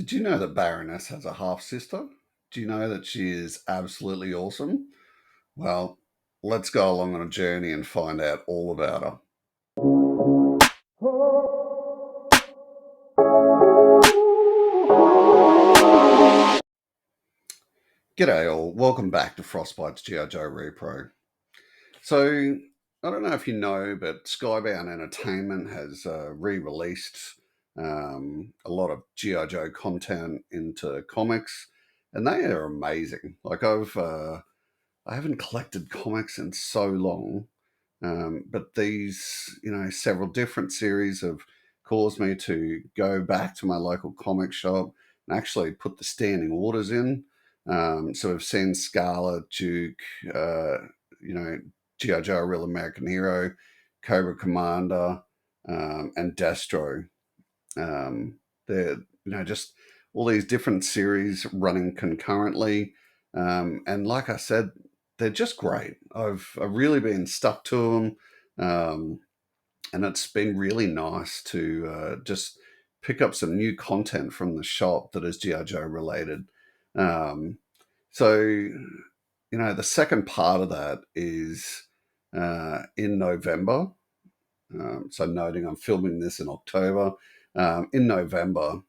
Did you know that Baroness has a half sister? Do you know that she is absolutely awesome? Well, let's go along on a journey and find out all about her. G'day all, welcome back to Frostbite's GI JOE Repro. So, I don't know if you know, but Skybound Entertainment has re-released a lot of GI Joe content into comics, and they are amazing. I haven't collected comics in so long, but these, several different series have caused me to go back to my local comic shop and actually put the standing orders in. So we've seen Scarlet, Duke, uh, you know, G.I. Joe, Real American Hero, Cobra Commander, and Destro. They're, just all these different series running concurrently. And like I said, they're just great. I've really been stuck to them, and it's been really nice to just pick up some new content from the shop that is GI Joe related. Um, the second part of that is in November. So noting I'm filming this in October. In November,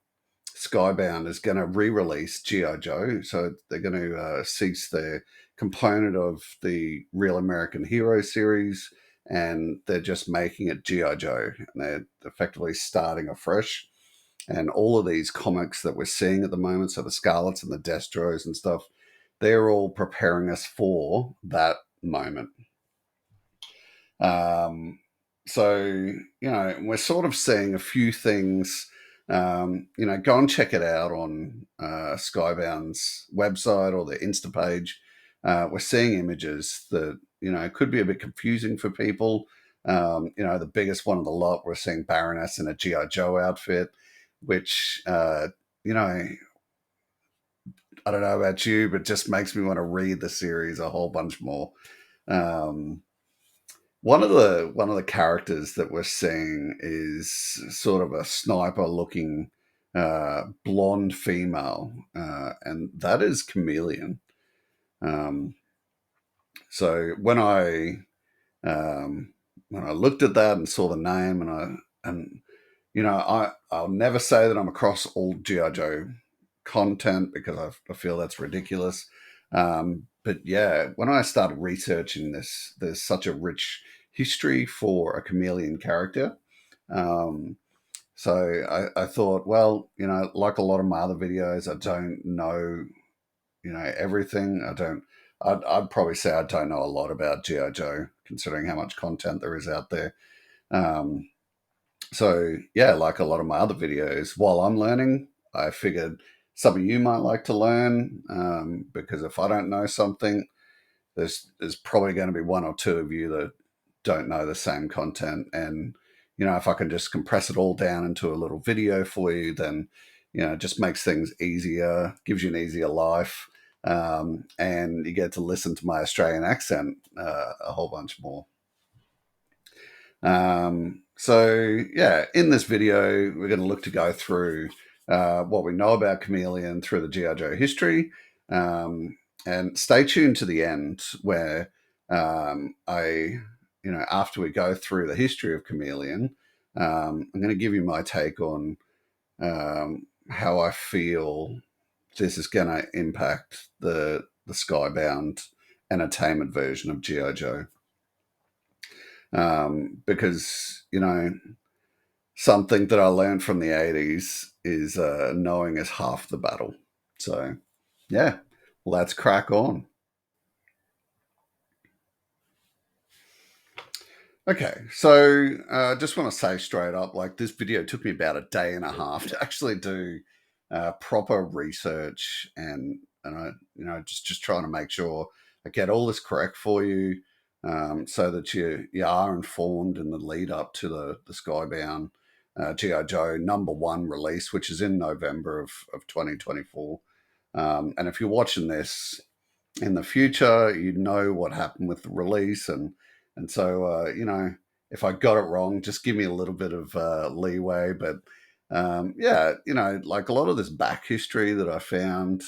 Skybound is going to re-release GI Joe, so they're going to cease their component of the Real American Hero series, and they're just making it GI Joe, and they're effectively starting afresh. And all of these comics that we're seeing at the moment, so the Scarlets and the Destros and stuff, they're all preparing us for that moment. Um, we're sort of seeing a few things. Go and check it out on Skybound's website or their Insta page. We're seeing images that, could be a bit confusing for people. The biggest one of the lot, we're seeing Baroness in a G.I. Joe outfit, which, I don't know about you, but just makes me want to read the series a whole bunch more. Um, one of the characters that we're seeing is sort of a sniper looking blonde female, and that is Chameleon. Um, so when I looked at that and saw the name, I'll never say that I'm across all GI Joe content because I feel that's ridiculous. But yeah, when I started researching this, there's such a rich history for a chameleon character. Um, so I thought, well, like a lot of my other videos, I don't know, everything. I'd probably say I don't know a lot about G.I. Joe, considering how much content there is out there. Um, so yeah, like a lot of my other videos, while I'm learning, I figured some of you might like to learn, because if I don't know something, there's probably going to be one or two of you that don't know the same content, and if I can just compress it all down into a little video for you, then it just makes things easier, gives you an easier life, and you get to listen to my Australian accent a whole bunch more. In this video, we're going to look to go through what we know about Chameleon through the G.I. Joe history. And stay tuned to the end where after we go through the history of Chameleon, I'm going to give you my take on how I feel this is going to impact the Skybound entertainment version of G.I. Joe. Because something that I learned from the 80s is knowing is half the battle. So yeah, let's crack on. Okay, so I just want to say straight up, like, this video took me about a day and a half to actually do proper research, and I, just trying to make sure I get all this correct for you, so that you are informed in the lead up to the Skybound GI Joe #1 release, which is in November of 2024. And if you're watching this in the future, you know what happened with the release, and so if I got it wrong, just give me a little bit of leeway. But Yeah, like a lot of this back history that I found,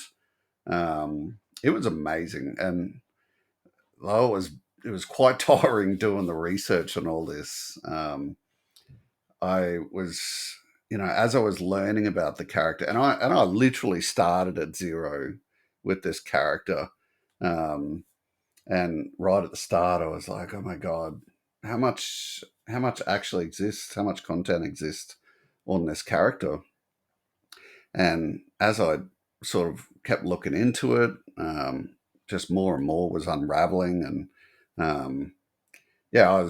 it was amazing, and I was it was quite tiring doing the research on all this. I was, as I was learning about the character, and I literally started at zero with this character, um, and right at the start, I was like, oh my god, how much actually exists? How much content exists on this character? And as I sort of kept looking into it, just more and more was unraveling, and yeah,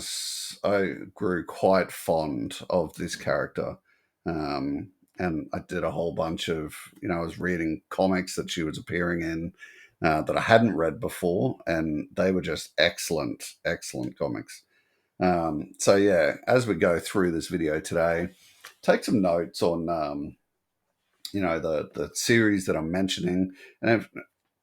I grew quite fond of this character, and I did a whole bunch of, I was reading comics that she was appearing in, that I hadn't read before, and they were just excellent, excellent comics. So yeah, as we go through this video today, take some notes on, the series that I'm mentioning, and if,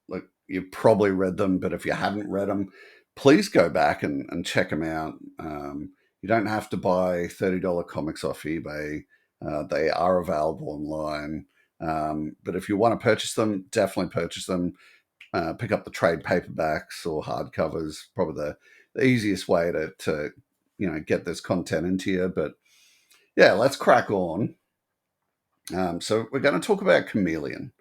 look, you've probably read them, but if you haven't read them, please go back and check them out. You don't have to buy $30 comics off eBay. They are available online. But if you want to purchase them, definitely purchase them. Pick up the trade paperbacks or hardcovers. Probably the easiest way to get this content into you. But yeah, let's crack on. So we're going to talk about Chameleon.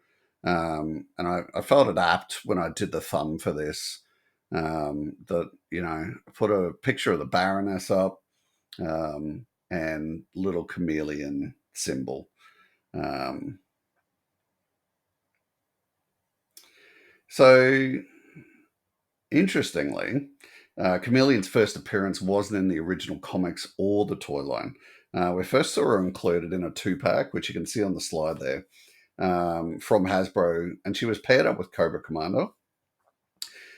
And I felt it apt when I did the thumb for this, that, I put a picture of the Baroness up, and little chameleon symbol. Um, so, interestingly, Chameleon's first appearance wasn't in the original comics or the toy line. We first saw her included in a 2-pack, which you can see on the slide there, from Hasbro, and she was paired up with Cobra Commander.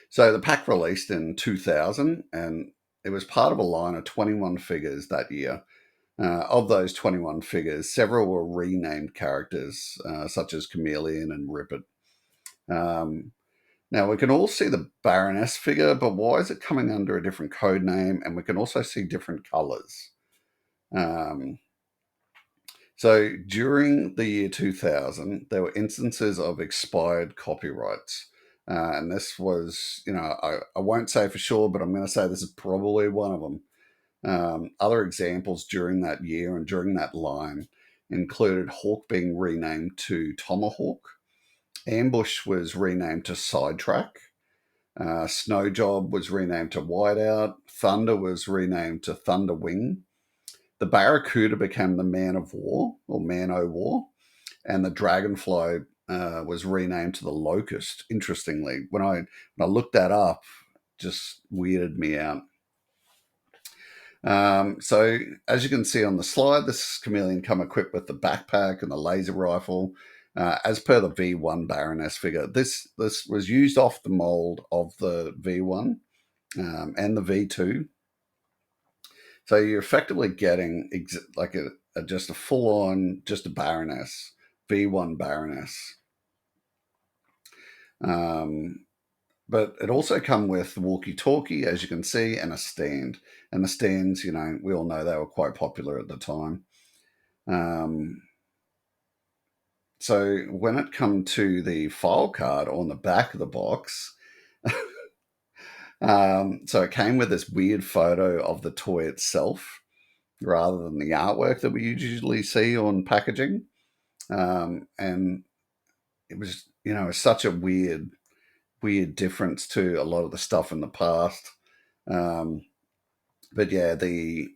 So the pack released in 2000, and it was part of a line of 21 figures that year. Of those 21 figures, several were renamed characters, such as Chameleon and Rippet. Now, we can all see the Baroness figure, but why is it coming under a different code name? And we can also see different colors. Um, so during the year 2000, there were instances of expired copyrights. And this was, I won't say for sure, but I'm going to say this is probably one of them. Other examples during that year and during that line included Hawk being renamed to Tomahawk, Ambush was renamed to Sidetrack, Snow Job was renamed to Whiteout, Thunder was renamed to Thunderwing, the Barracuda became the Man of War, or Man O' War, and the Dragonfly was renamed to the Locust. Interestingly, when I looked that up, just weirded me out. So as you can see on the slide, this Chameleon come equipped with the backpack and the laser rifle. As per the V1 Baroness figure, this was used off the mold of the V1, and the V2. So you're effectively getting like just a full-on, just a Baroness, V1 Baroness. But it also come with walkie-talkie, as you can see, and a stand. And the stands, we all know they were quite popular at the time. So when it come to the file card on the back of the box, so it came with this weird photo of the toy itself, rather than the artwork that we usually see on packaging. And it was, such a weird difference to a lot of the stuff in the past. But yeah, the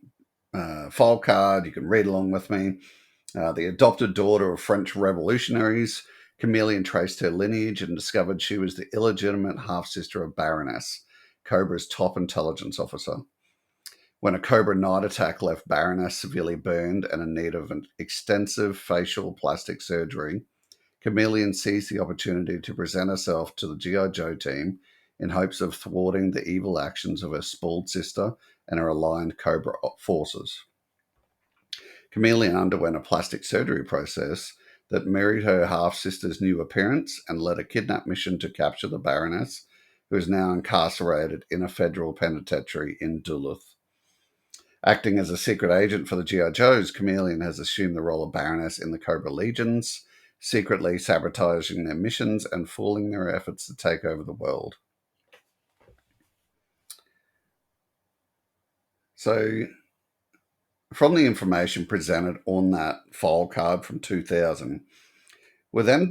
file card, you can read along with me. The adopted daughter of French revolutionaries, Chameleon traced her lineage and discovered she was the illegitimate half-sister of Baroness, Cobra's top intelligence officer. When a Cobra night attack left Baroness severely burned and in need of an extensive facial plastic surgery, Chameleon seized the opportunity to present herself to the GI Joe team in hopes of thwarting the evil actions of her spoiled sister and her aligned Cobra forces. Chameleon underwent a plastic surgery process that mirrored her half-sister's new appearance and led a kidnap mission to capture the Baroness, who is now incarcerated in a federal penitentiary in Duluth. Acting as a secret agent for the GI Joes, Chameleon has assumed the role of Baroness in the Cobra Legions, secretly sabotaging their missions and fooling their efforts to take over the world. So, from the information presented on that file card from 2000, we're then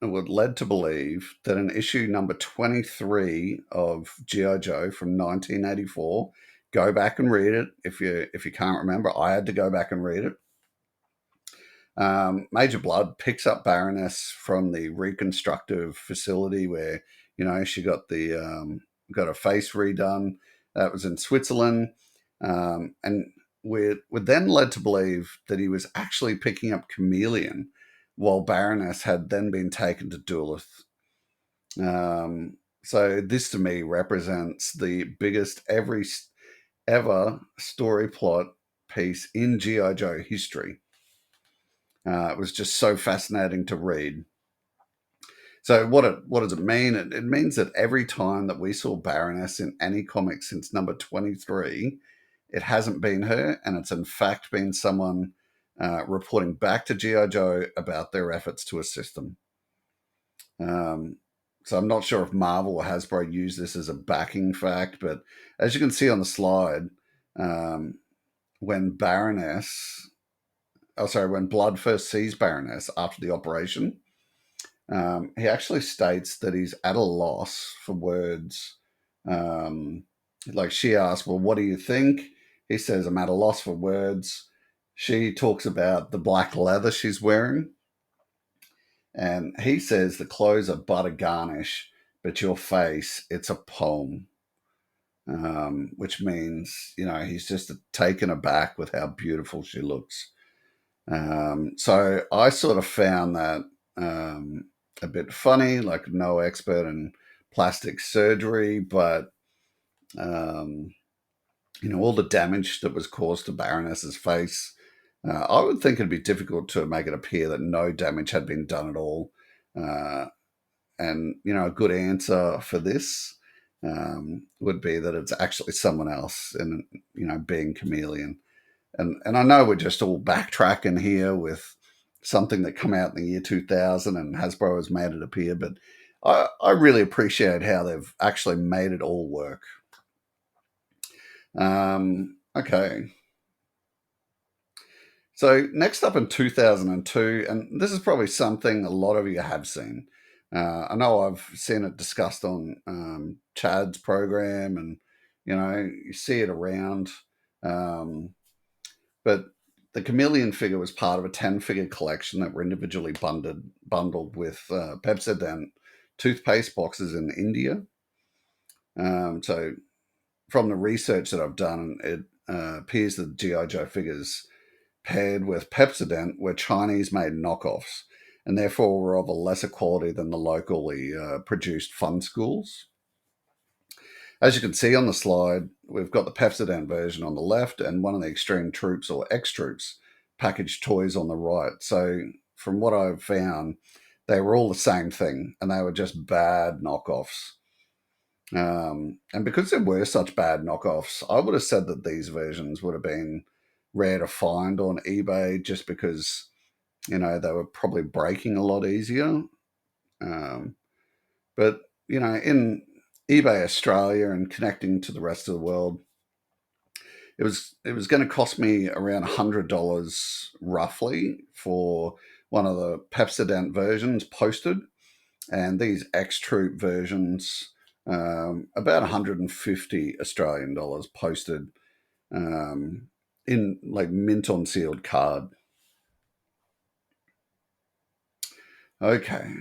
led to believe that in issue number 23 of GI Joe from 1984, go back and read it if you can't remember. I had to go back and read it. Major Blood picks up Baroness from the reconstructive facility where she got got her face redone. That was in Switzerland, and we're then led to believe that he was actually picking up Chameleon, while Baroness had then been taken to Duelith. So this to me represents the biggest ever story plot piece in GI Joe history. It was just so fascinating to read. So what does it mean? It means that every time that we saw Baroness in any comic since number 23, it hasn't been her, and it's in fact been someone reporting back to GI Joe about their efforts to assist them. So I'm not sure if Marvel or Hasbro used this as a backing fact, but as you can see on the slide, when when Blood first sees Baroness after the operation, he actually states that he's at a loss for words. Like she asks, well, what do you think? He says, I'm at a loss for words. She talks about the black leather she's wearing. And he says the clothes are butter garnish, but your face, it's a poem. Which means, he's just taken aback with how beautiful she looks. So I sort of found that a bit funny, like no expert in plastic surgery, but all the damage that was caused to Baroness's face, I would think it'd be difficult to make it appear that no damage had been done at all. And a good answer for this would be that it's actually someone else, and being Chameleon. And I know we're just all backtracking here with something that come out in the year 2000 and Hasbro has made it appear, but I really appreciate how they've actually made it all work. Okay. So next up in 2002, and this is probably something a lot of you have seen. I know I've seen it discussed on Chad's program, and you see it around. But the Chameleon figure was part of a 10-figure collection that were individually bundled with Pepsodent toothpaste boxes in India. So from the research that I've done, it appears that G.I. Joe figures paired with Pepsodent were Chinese-made knockoffs, and therefore were of a lesser quality than the locally produced fun schools. As you can see on the slide, we've got the Pepsodent version on the left and one of the Extreme Troops or X-Troops packaged toys on the right. So from what I've found, they were all the same thing, and they were just bad knockoffs. And because there were such bad knockoffs, I would have said that these versions would have been rare to find on eBay, just because they were probably breaking a lot easier. But in eBay Australia and connecting to the rest of the world, it was going to cost me around $100 roughly for one of the Pepsodent versions posted, and these X-Troop versions about 150 Australian dollars posted in like mint on sealed card. Okay.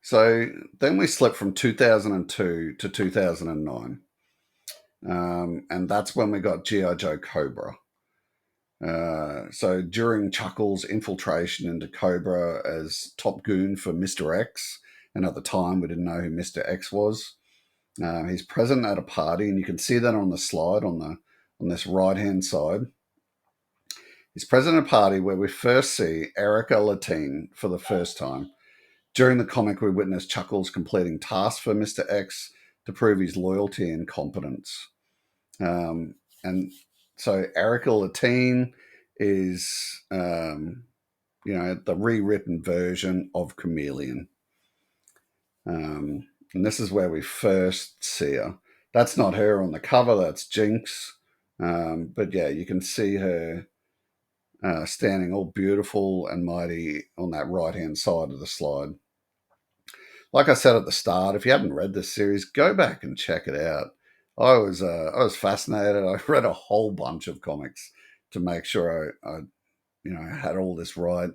So then we slipped from 2002 to 2009. And that's when we got G.I. Joe Cobra. So during Chuckles' infiltration into Cobra as top goon for Mr. X, and at the time we didn't know who Mr. X was, he's present at a party, and you can see that on the slide on this right-hand side. He's present at a party where we first see Erika Latine for the first time. During the comic, we witness Chuckles completing tasks for Mr. X to prove his loyalty and competence. And so Erika Latine is, the rewritten version of Chameleon. And this is where we first see her. That's not her on the cover, that's Jinx. But yeah, you can see her standing all beautiful and mighty on that right hand side of the slide. Like I said at the start, if you haven't read this series, go back and check it out. I was fascinated. I read a whole bunch of comics to make sure I had all this right.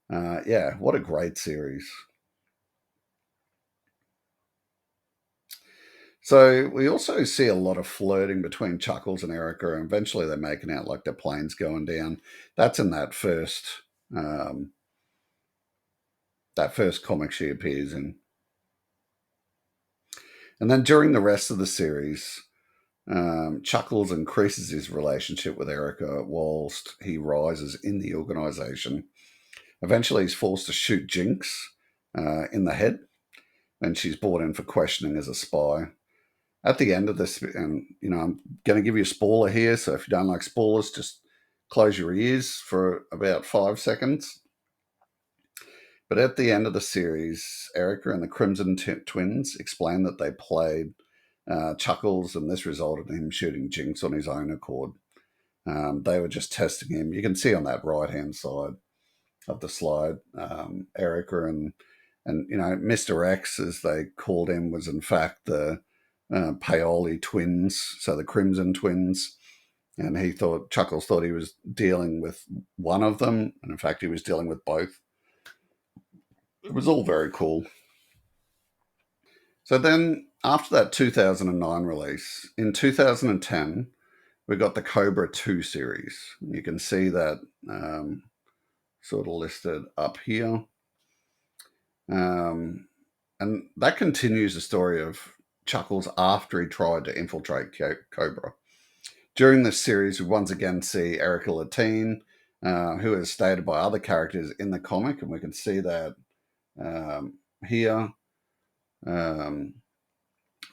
Yeah, what a great series. So we also see a lot of flirting between Chuckles and Erika, and eventually they're making out like their plane's going down. That's in um, that first comic she appears in. And then during the rest of the series, Chuckles increases his relationship with Erika whilst he rises in the organization. Eventually, he's forced to shoot Jinx in the head, and she's brought in for questioning as a spy. At the end of this, and I'm going to give you a spoiler here, so if you don't like spoilers, just close your ears for about 5 seconds. But at the end of the series, Erika and the Crimson Twins explain that they played Chuckles, and this resulted in him shooting Jinx on his own accord. They were just testing him. You can see on that right hand side of the slide, Erika and Mr. X, as they called him, was in fact the Paoli twins, so the Crimson Twins. And Chuckles thought he was dealing with one of them, and in fact, he was dealing with both. It was all very cool. So then, after that 2009 release, in 2010, we got the Cobra 2 series. You can see that sort of listed up here. And that continues the story of Chuckles after he tried to infiltrate Cobra. During this series, we once again see Erika Latine, who is stated by other characters in the comic, and we can see that here.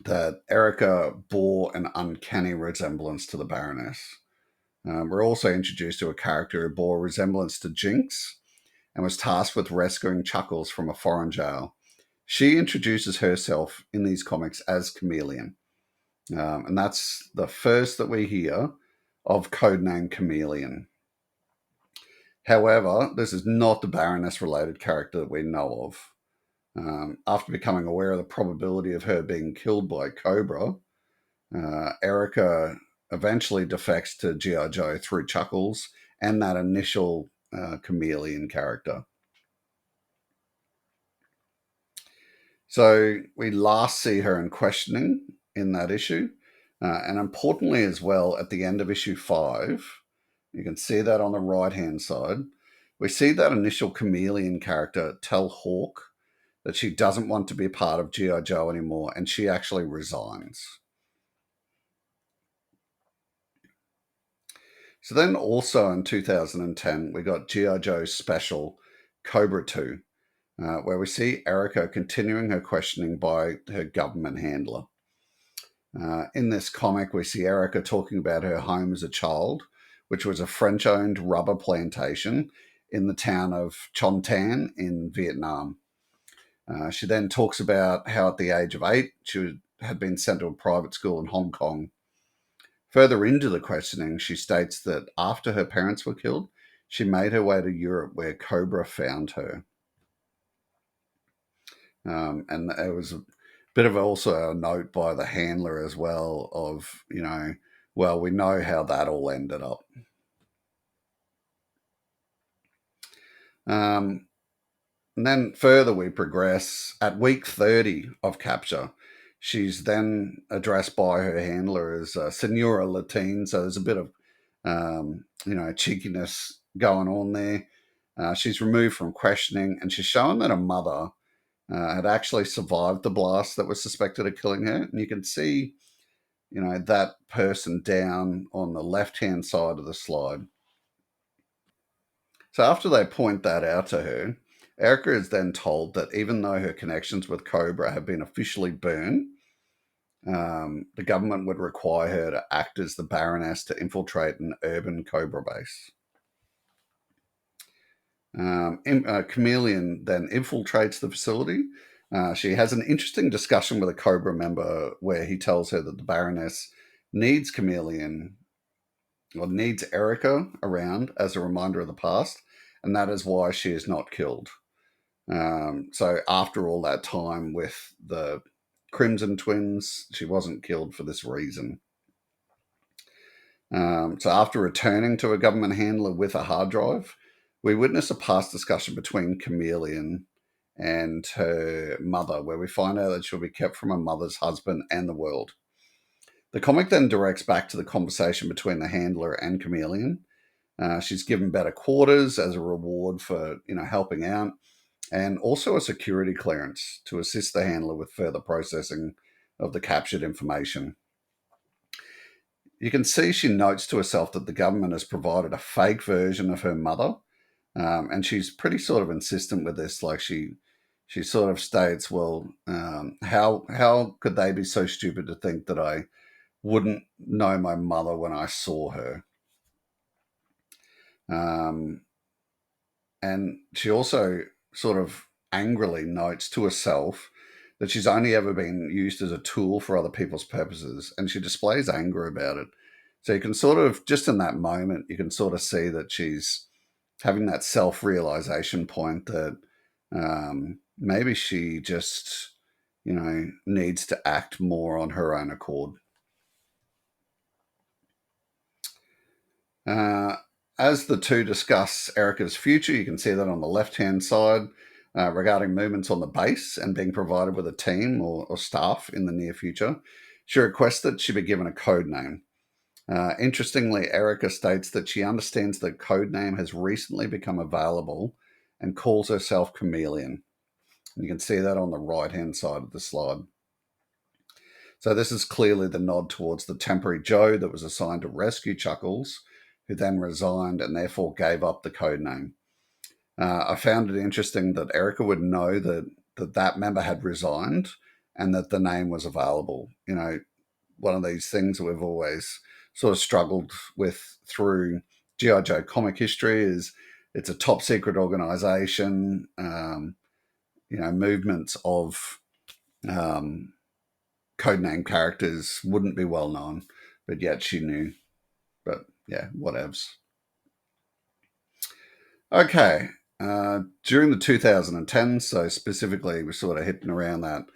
That Erika bore an uncanny resemblance to the Baroness. We're also introduced to a character who bore a resemblance to Jinx and was tasked with rescuing Chuckles from a foreign jail. She introduces herself in these comics as Chameleon. And that's the first that we hear of codename Chameleon. However, this is not the Baroness related character that we know of. After becoming aware of the probability of her being killed by Cobra, Erika eventually defects to GI Joe through Chuckles and that initial Chameleon character. So we last see her in questioning in that issue. And importantly, as well, at the end of issue 5, you can see that on the right hand side, we see that initial Chameleon character tell Hawk that she doesn't want to be a part of GI Joe anymore, and she actually resigns. So then also in 2010, we got G.I. Joe's special Cobra 2, where we see Erika continuing her questioning by her government handler. In this comic, we see Erika talking about her home as a child, which was a French-owned rubber plantation in the town of Chon Tan in Vietnam. She then talks about how at the age of 8, she had been sent to a private school in Hong Kong. Further into the questioning, she states that after her parents were killed, she made her way to Europe where Cobra found her. And there was a bit of also a note by the handler as well of, well, we know how that all ended up. And then further we progress at week 30 of capture. She's then addressed by her handler as Senora Latine, so there's a bit of cheekiness going on there. She's removed from questioning, and she's shown that her mother had actually survived the blast that was suspected of killing her. And you can see, that person down on the left-hand side of the slide. So after they point that out to her, Erika is then told that even though her connections with Cobra have been officially burned, the government would require her to act as the Baroness to infiltrate an urban Cobra base. Chameleon then infiltrates the facility. She has an interesting discussion with a Cobra member where he tells her that the Baroness needs Chameleon, or needs Erika around as a reminder of the past, and that is why she is not killed. So after all that time with the Crimson Twins, she wasn't killed for this reason. So after returning to a government handler with a hard drive, we witness a past discussion between Chameleon and her mother, where we find out that she'll be kept from her mother's husband and the world. The comic then directs back to the conversation between the handler and Chameleon. She's given better quarters as a reward for helping out, and also a security clearance to assist the handler with further processing of the captured information. You can see she notes to herself that the government has provided a fake version of her mother, and she's pretty sort of insistent with this. Like she sort of states, "Well, how could they be so stupid to think that I wouldn't know my mother when I saw her?" And she also sort of angrily notes to herself that she's only ever been used as a tool for other people's purposes, and she displays anger about it. So you can sort of, just in that moment, you can sort of see that she's having that self-realization point that maybe she just, needs to act more on her own accord. As the two discuss Erika's future, you can see that on the left-hand side regarding movements on the base and being provided with a team or staff in the near future. She requests that she be given a code name. Interestingly, Erika states that she understands the code name has recently become available and calls herself Chameleon. And you can see that on the right-hand side of the slide. So this is clearly the nod towards the temporary Joe that was assigned to rescue Chuckles, who then resigned and therefore gave up the code name. I found it interesting that Erika would know that member had resigned and that the name was available. One of these things that we've always sort of struggled with through GI Joe comic history is it's a top secret organization. Movements of codename characters wouldn't be well known, but yet she knew. But yeah, whatevs. Okay. During the 2010s, so specifically we're sort of hitting around that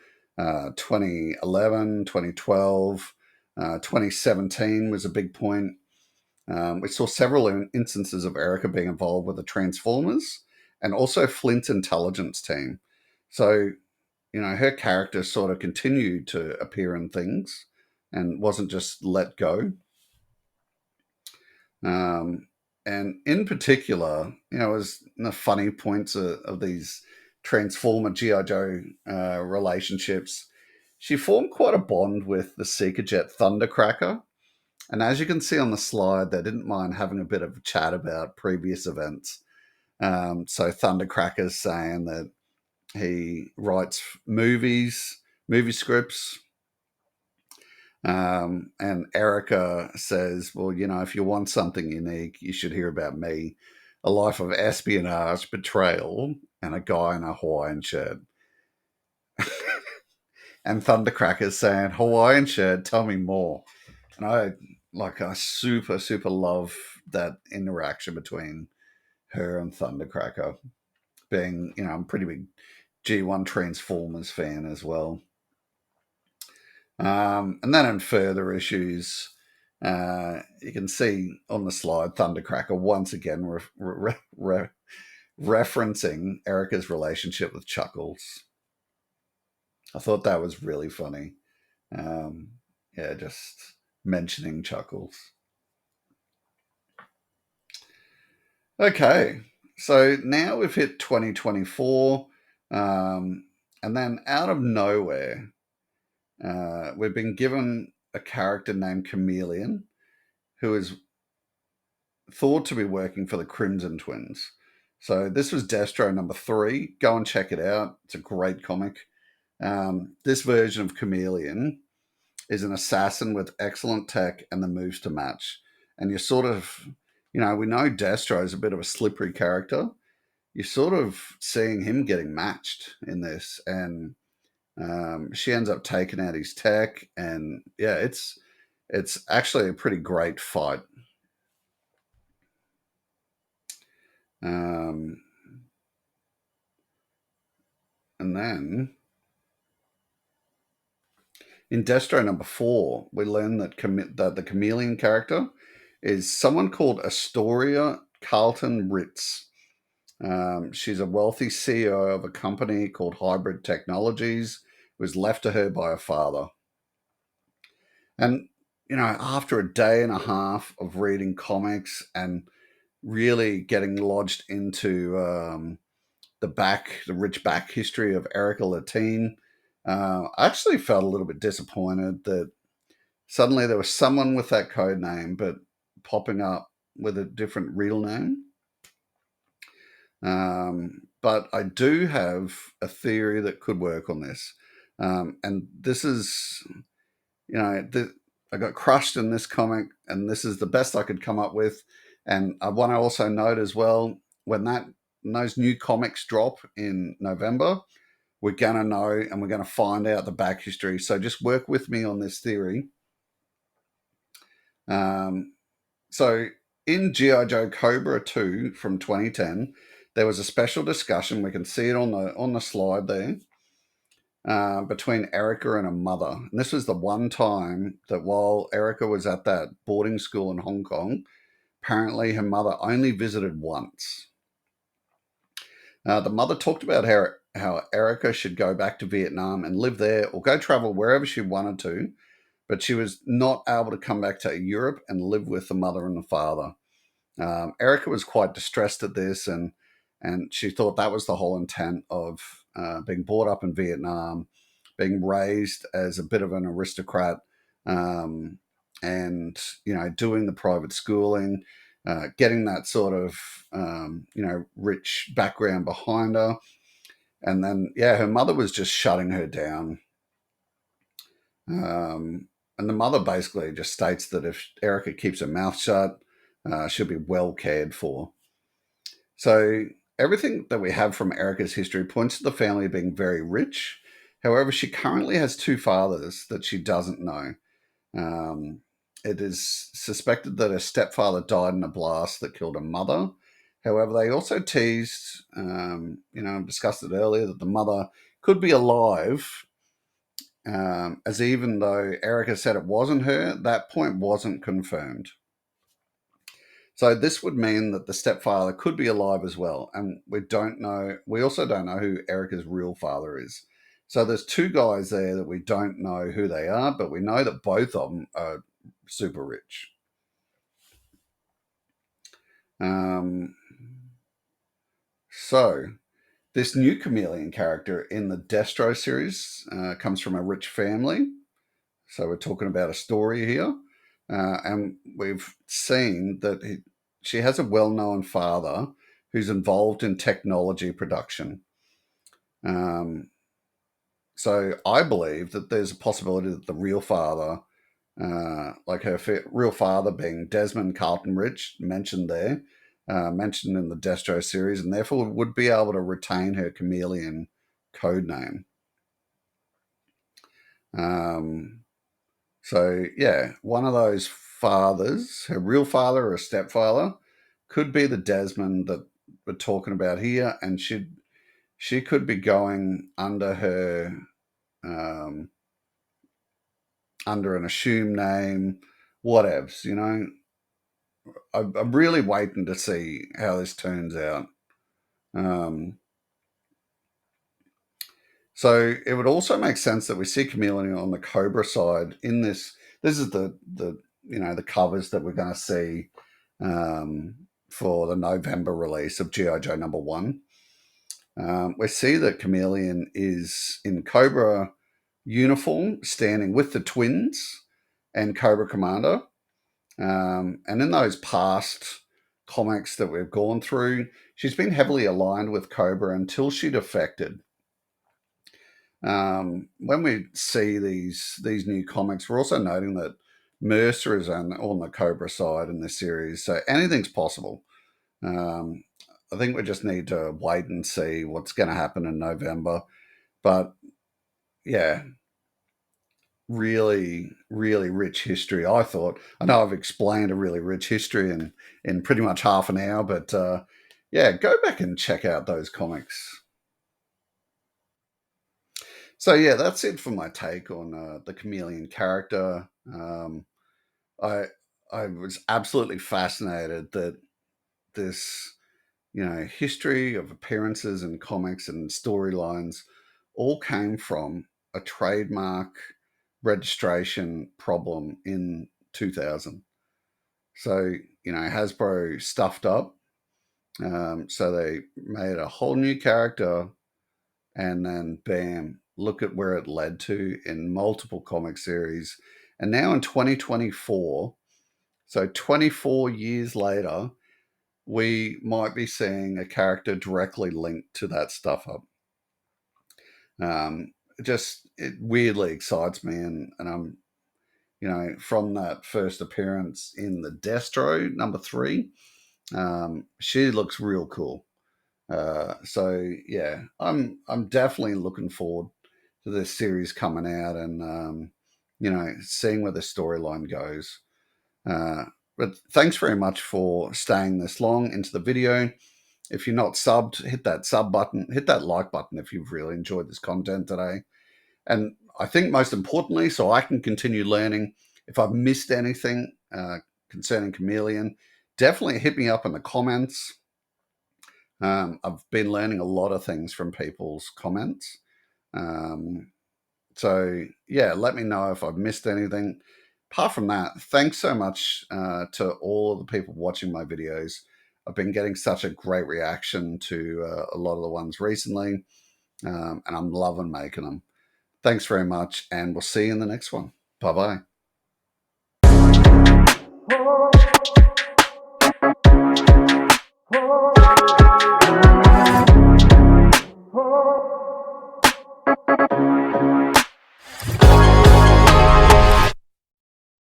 2011, 2012, 2017 was a big point. We saw several instances of Erika being involved with the Transformers and also Flint's intelligence team. So, her character sort of continued to appear in things and wasn't just let go. And in particular, as the funny points of these Transformer GI Joe relationships, she formed quite a bond with the Seeker Jet Thundercracker. And as you can see on the slide, they didn't mind having a bit of a chat about previous events. So Thundercracker's saying that he writes movie scripts. And Erika says, well, if you want something unique, you should hear about me. A life of espionage, betrayal, and a guy in a Hawaiian shirt. And Thundercracker's saying, Hawaiian shirt, tell me more. And I super, super love that interaction between her and Thundercracker. Being, I'm a pretty big G1 Transformers fan as well. And then in further issues, you can see on the slide Thundercracker once again referencing Erika's relationship with Chuckles. I thought that was really funny. Just mentioning Chuckles. Okay, so now we've hit 2024, and then out of nowhere, we've been given a character named Chameleon, who is thought to be working for the Crimson Twins. So this was Destro number 3. Go and check it out. It's a great comic. This version of Chameleon is an assassin with excellent tech and the moves to match. And you're sort of, we know Destro is a bit of a slippery character. You're sort of seeing him getting matched in this, and she ends up taking out his tech, and yeah, it's actually a pretty great fight. And then in Destro number 4, we learn that the Chameleon character is someone called Astoria Carlton Ritz. She's a wealthy CEO of a company called Hybrid Technologies. It was left to her by her father. And, after a day and a half of reading comics and really getting lodged into the rich back history of Erika Latine, I actually felt a little bit disappointed that suddenly there was someone with that code name, but popping up with a different real name. But I do have a theory that could work on this. And this is, I got crushed in this comic, and this is the best I could come up with. And I want to also note as well, when those new comics drop in November, we're going to know and we're going to find out the back history. So just work with me on this theory. So in GI Joe Cobra 2 from 2010, there was a special discussion. We can see it on the slide there. Between Erika and her mother. And this was the one time that while Erika was at that boarding school in Hong Kong, apparently her mother only visited once. The mother talked about how Erika should go back to Vietnam and live there or go travel wherever she wanted to, but she was not able to come back to Europe and live with the mother and the father. Erika was quite distressed at this, and she thought that was the whole intent of being brought up in Vietnam, being raised as a bit of an aristocrat, and doing the private schooling, getting that sort of rich background behind her, and then her mother was just shutting her down. And the mother basically just states that if Erika keeps her mouth shut, she'll be well cared for. So everything that we have from Erika's history points to the family being very rich. However, she currently has 2 fathers that she doesn't know. It is suspected that her stepfather died in a blast that killed her mother. However, they also teased, discussed it earlier, that the mother could be alive, as even though Erika said it wasn't her, that point wasn't confirmed. So this would mean that the stepfather could be alive as well. And we also don't know who Erika's real father is. So there's 2 guys there that we don't know who they are, but we know that both of them are super rich. So this new Chameleon character in the Destro series comes from a rich family. So we're talking about a story here. And we've seen that she has a well-known father who's involved in technology production. So I believe that there's a possibility that the real father, like her real father being Desmond Carlton Rich, mentioned in the Destro series, and therefore would be able to retain her Chameleon code name. So yeah, one of those fathers, her real father or a stepfather, could be the Desmond that we're talking about here, and she could be going under her under an assumed name, whatevs. I'm really waiting to see how this turns out. So it would also make sense that we see Chameleon on the Cobra side in this. This is the covers that we're going to see for the November release of GI Joe number 1. We see that Chameleon is in Cobra uniform, standing with the twins and Cobra Commander. And in those past comics that we've gone through, she's been heavily aligned with Cobra until she defected. When we see these new comics, we're also noting that Mercer is on the Cobra side in this series, so anything's possible. I think we just need to wait and see what's going to happen in November. But yeah, really, really rich history. I thought. I know I've explained a really rich history in pretty much half an hour, but yeah, go back and check out those comics. So yeah, that's it for my take on the Chameleon character. I I was absolutely fascinated that this history of appearances and comics and storylines all came from a trademark registration problem in 2000. So Hasbro stuffed up. So they made a whole new character, and then bam, look at where it led to in multiple comic series. And now in 2024, so 24 years later, we might be seeing a character directly linked to that stuff up. It weirdly excites me, and I'm, from that first appearance in the Destro number 3, she looks real cool. So yeah, I'm definitely looking forward to this series coming out, and seeing where the storyline goes. Uh, but thanks very much for staying this long into the video. If you're not subbed, hit that sub button, hit that like button if you've really enjoyed this content today. And I think most importantly, so I can continue learning, if I've missed anything concerning Chameleon, definitely hit me up in the comments. I've been learning a lot of things from people's comments. So, yeah, let me know if I've missed anything. Apart from that, thanks so much to all of the people watching my videos. I've been getting such a great reaction to a lot of the ones recently, and I'm loving making them. Thanks very much, and we'll see you in the next one. Bye bye.